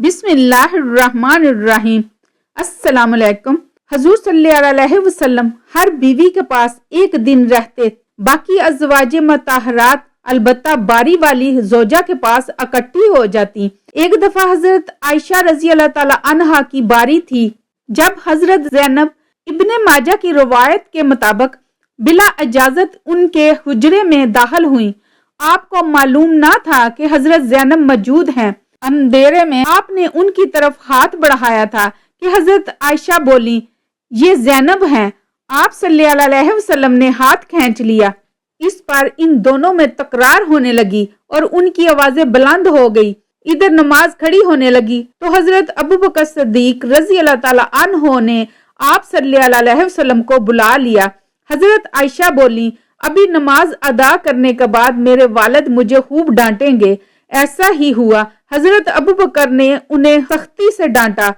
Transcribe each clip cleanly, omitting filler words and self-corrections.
بسم اللہ الرحمن الرحیم۔ السلام علیکم۔ حضور صلی اللہ علیہ وسلم ہر بیوی کے پاس ایک دن رہتے، باقی ازواج مطہرات البتہ باری والی زوجہ کے پاس اکٹھی ہو جاتی۔ ایک دفعہ حضرت عائشہ رضی اللہ تعالی عنہا کی باری تھی جب حضرت زینب ابن ماجہ کی روایت کے مطابق بلا اجازت ان کے حجرے میں داخل ہوئیں۔ آپ کو معلوم نہ تھا کہ حضرت زینب موجود ہیں۔ اندھیرے میں آپ نے ان کی طرف ہاتھ بڑھایا تھا کہ حضرت عائشہ بولی، یہ زینب ہیں۔ آپ صلی اللہ علیہ وسلم نے ہاتھ کھینچ لیا۔ اس پر ان دونوں میں تکرار ہونے لگی اور ان کی آوازیں بلند ہو گئی۔ ادھر نماز کھڑی ہونے لگی تو حضرت ابوبکر صدیق رضی اللہ تعالی عنہ نے آپ صلی اللہ علیہ وسلم کو بلا لیا۔ حضرت عائشہ بولی، ابھی نماز ادا کرنے کے بعد میرے والد مجھے خوب ڈانٹیں گے۔ ایسا ہی ہوا۔ حضرت ابوبکر نے انہیں سختی سے ڈانٹا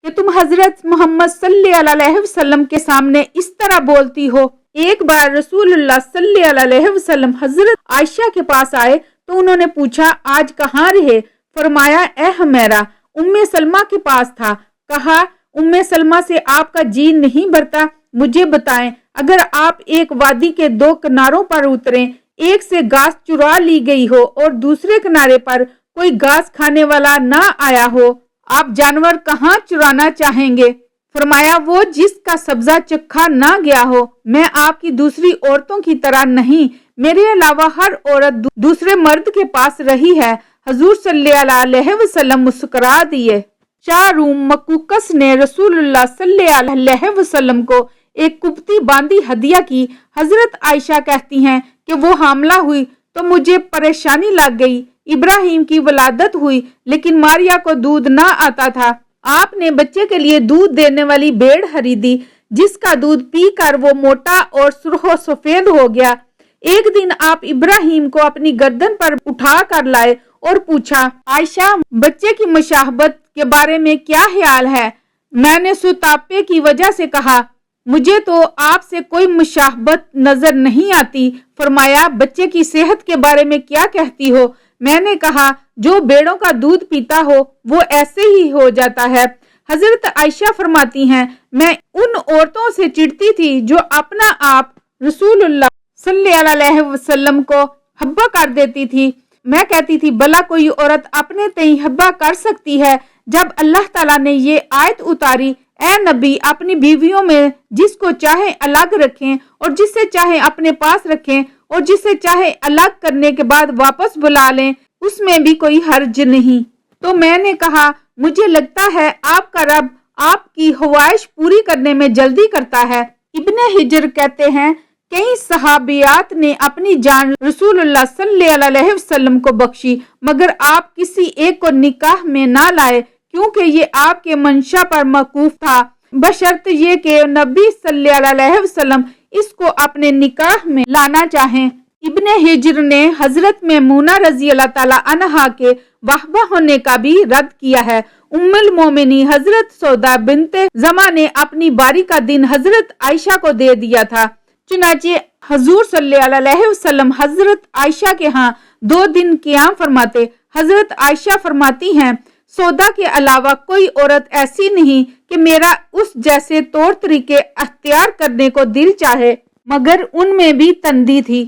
کہ تم حضرت محمد صلی اللہ علیہ وسلم کے سامنے اس طرح بولتی ہو۔ ایک بار رسول اللہ صلی اللہ علیہ وسلم حضرت عائشہ کے پاس آئے تو انہوں نے پوچھا، آج کہاں رہے؟ فرمایا، اے حمیرہ، ام سلمہ کے پاس تھا۔ کہا، ام سلمہ سے آپ کا جی نہیں بھرتا؟ مجھے بتائیں، اگر آپ ایک وادی کے دو کناروں پر اتریں، ایک سے گھاس چرا لی گئی ہو اور دوسرے کنارے پر کوئی گھاس کھانے والا نہ آیا ہو، آپ جانور کہاں چرانا چاہیں گے؟ فرمایا، وہ جس کا سبزہ چکھا نہ گیا ہو۔ میں آپ کی دوسری عورتوں کی طرح نہیں، میرے علاوہ ہر عورت دوسرے مرد کے پاس رہی ہے۔ حضور صلی اللہ علیہ وسلم مسکرا دیے۔ شاہ روم مکوکس نے رسول اللہ صلی اللہ علیہ وسلم کو ایک کبتی باندھی ہدیہ کی۔ حضرت عائشہ کہتی ہیں کہ وہ حاملہ ہوئی تو مجھے پریشانی لگ گئی۔ ابراہیم کی ولادت ہوئی لیکن ماریا کو دودھ نہ آتا تھا۔ آپ نے بچے کے لیے دودھ دینے والی بھیڑ خریدی جس کا دودھ پی کر وہ موٹا اور سرخ و سفید ہو گیا۔ ایک دن آپ ابراہیم کو اپنی گردن پر اٹھا کر لائے اور پوچھا، عائشہ، بچے کی مشابہت کے بارے میں کیا خیال ہے؟ میں نے سوتاپے کی وجہ سے کہا، مجھے تو آپ سے کوئی مشابہت نظر نہیں آتی۔ فرمایا، بچے کی صحت کے بارے میں کیا کہتی ہو؟ میں نے کہا، جو بھیڑوں کا دودھ پیتا ہو وہ ایسے ہی ہو جاتا ہے۔ حضرت عائشہ فرماتی ہیں، میں ان عورتوں سے چڑھتی تھی جو اپنا آپ رسول اللہ صلی اللہ علیہ وسلم کو حبہ کر دیتی تھی۔ میں کہتی تھی، بھلا کوئی عورت اپنے تئیں حبہ کر سکتی ہے؟ جب اللہ تعالیٰ نے یہ آیت اتاری، اے نبی، اپنی بیویوں میں جس کو چاہے الگ رکھیں اور جسے چاہے اپنے پاس رکھیں اور جسے چاہے الگ کرنے کے بعد واپس بلا لیں، اس میں بھی کوئی حرج نہیں۔ تو میں نے کہا، مجھے لگتا ہے آپ کا رب آپ کی خواہش پوری کرنے میں جلدی کرتا ہے۔ ابن حجر کہتے ہیں، کئی صحابیات نے اپنی جان رسول اللہ صلی اللہ علیہ وسلم کو بخشی مگر آپ کسی ایک کو نکاح میں نہ لائے کیونکہ یہ آپ کے منشا پر موقوف تھا، بشرط یہ کہ نبی صلی اللہ علیہ وسلم اس کو اپنے نکاح میں لانا چاہیں۔ ابن حجر نے حضرت میمونہ رضی اللہ تعالی عنہا کے وہبہ ہونے کا بھی رد کیا ہے۔ ام المومنین حضرت سودا بنت زمع نے اپنی باری کا دن حضرت عائشہ کو دے دیا تھا، چنانچہ حضور صلی اللہ علیہ وسلم حضرت عائشہ کے ہاں 2 دن قیام فرماتے۔ حضرت عائشہ فرماتی ہیں، سودا کے علاوہ کوئی عورت ایسی نہیں کہ میرا اس جیسے طور طریقے اختیار کرنے کو دل چاہے، مگر ان میں بھی تندی تھی۔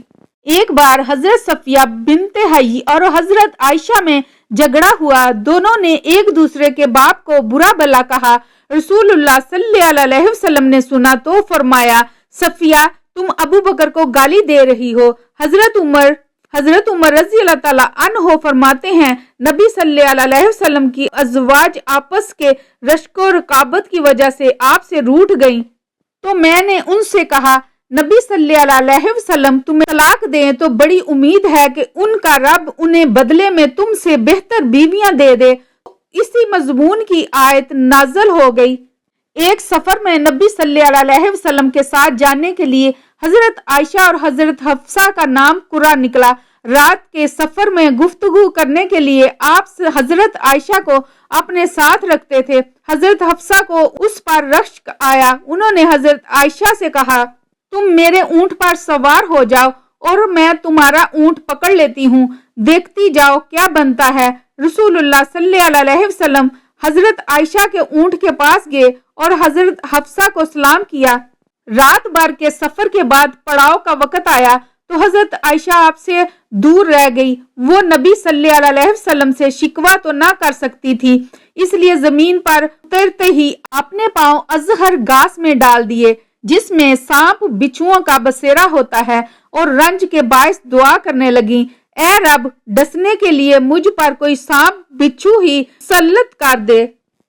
ایک بار حضرت صفیہ بنت حیی اور حضرت عائشہ میں جھگڑا ہوا، دونوں نے ایک دوسرے کے باپ کو برا بھلا کہا۔ رسول اللہ صلی اللہ علیہ وسلم نے سنا تو فرمایا، صفیہ، تم ابو بکر کو گالی دے رہی ہو۔ حضرت عمر رضی اللہ تعالیٰ عنہ فرماتے ہیں، نبی صلی اللہ علیہ وسلم کی ازواج آپس کے رشک و رقابت کی وجہ سے آپ سے روٹھ گئیں تو میں نے ان سے کہا، نبی صلی اللہ علیہ وسلم تمہیں طلاق دیں تو بڑی امید ہے کہ ان کا رب انہیں بدلے میں تم سے بہتر بیویاں دے دے۔ اسی مضمون کی آیت نازل ہو گئی۔ ایک سفر میں نبی صلی اللہ علیہ وسلم کے ساتھ جانے کے لیے حضرت عائشہ اور حضرت حفصہ کا نام قرہ نکلا۔ رات کے سفر میں گفتگو کرنے کے لیے آپ حضرت عائشہ کو اپنے ساتھ رکھتے تھے۔ حضرت حفصہ کو اس پر رشک آیا۔ انہوں نے حضرت عائشہ سے کہا، تم میرے اونٹ پر سوار ہو جاؤ اور میں تمہارا اونٹ پکڑ لیتی ہوں، دیکھتی جاؤ کیا بنتا ہے۔ رسول اللہ صلی اللہ علیہ وسلم حضرت عائشہ کے اونٹ کے پاس گئے اور حضرت حفصہ کو سلام کیا۔ رات بھر کے سفر کے بعد پڑاؤ کا وقت آیا تو حضرت عائشہ آپ سے دور رہ گئی۔ وہ نبی صلی اللہ علیہ وسلم سے شکوہ تو نہ کر سکتی تھی، اس لیے زمین پر اترتے ہی اپنے پاؤں ازہر گھاس میں ڈال دیے جس میں سانپ بچھوؤں کا بسیرا ہوتا ہے، اور رنج کے باعث دعا کرنے لگیں، اے رب ڈسنے کے لیے مجھ پر کوئی سانپ بچھو ہی سلط کر دے۔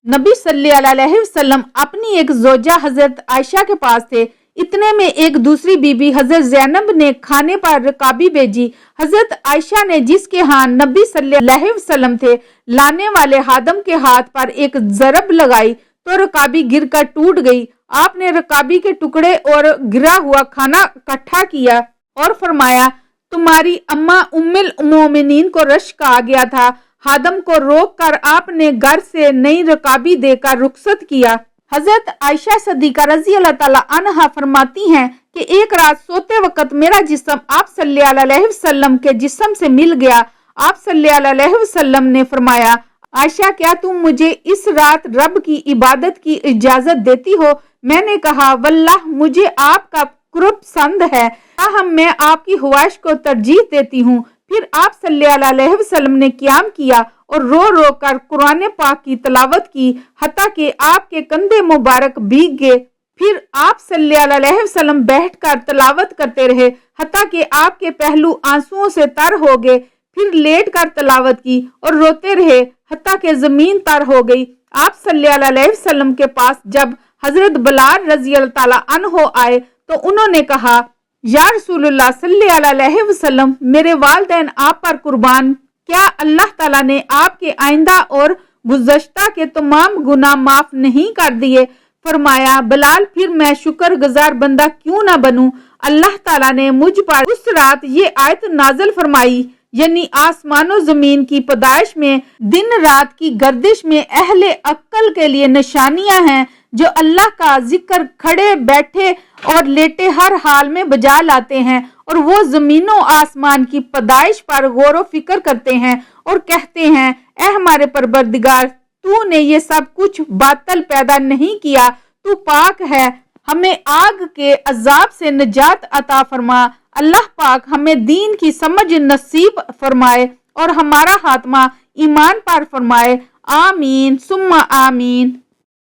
نبی صلی اللہ علیہ وسلم اپنی ایک زوجہ حضرت عائشہ کے پاس تھے۔ اتنے میں ایک دوسری بی بی حضرت زینب نے کھانے پر رکابی بھیجی۔ حضرت عائشہ نے جس کے ہاں نبی صلی اللہ علیہ وسلم تھے لانے والے خادم کے ہاتھ پر ایک ضرب لگائی تو رکابی گر کر ٹوٹ گئی۔ آپ نے رکابی کے ٹکڑے اور گرا ہوا کھانا اکٹھا کیا اور فرمایا، تمہاری اماں ام المومنین کو رشک آ گیا تھا۔ خادم کو روک کر آپ نے گھر سے نئی رکابی دے کر رخصت کیا۔ حضرت عائشہ صدیقہ رضی اللہ تعالی عنہا فرماتی ہیں کہ ایک رات سوتے وقت میرا جسم آپ صلی اللہ علیہ وسلم کے جسم سے مل گیا۔ آپ صلی اللہ علیہ وسلم نے فرمایا، عائشہ کیا تم مجھے اس رات رب کی عبادت کی اجازت دیتی ہو؟ میں نے کہا، واللہ مجھے آپ کا قرب پسند ہے، تاہم میں آپ کی خواہش کو ترجیح دیتی ہوں۔ پھر آپ صلی اللہ علیہ وسلم نے قیام کیا اور رو رو کر قرآن پاک کی تلاوت کی حتیٰ کہ آپ کے کندھے مبارک بھیگ گئے۔ پھر آپ صلی اللہ علیہ وسلم بیٹھ کر تلاوت کرتے رہے حتیٰ کہ آپ کے پہلو آنسوؤں سے تر ہو گئے۔ پھر لیٹ کر تلاوت کی اور روتے رہے حتیٰ کہ زمین تر ہو گئی۔ آپ صلی اللہ علیہ وسلم کے پاس جب حضرت بلال رضی اللہ تعالیٰ عنہ آئے تو انہوں نے کہا، یا رسول اللہ صلی اللہ علیہ وسلم، میرے والدین آپ پر قربان، کیا اللہ تعالیٰ نے آپ کے آئندہ اور گزشتہ کے تمام گناہ معاف نہیں کر دیے؟ فرمایا، بلال پھر میں شکر گزار بندہ کیوں نہ بنوں؟ اللہ تعالیٰ نے مجھ پر اس رات یہ آیت نازل فرمائی، یعنی آسمان و زمین کی پیدائش میں، دن رات کی گردش میں اہل عقل کے لیے نشانیاں ہیں جو اللہ کا ذکر کھڑے بیٹھے اور لیٹے ہر حال میں بجا لاتے ہیں، اور وہ زمین و آسمان کی پیدائش پر غور و فکر کرتے ہیں اور کہتے ہیں، اے ہمارے پروردگار، تو نے یہ سب کچھ باطل پیدا نہیں کیا، تو پاک ہے، ہمیں آگ کے عذاب سے نجات عطا فرما۔ اللہ پاک ہمیں دین کی سمجھ نصیب فرمائے اور ہمارا خاتمہ ایمان پر فرمائے، آمین ثم آمین۔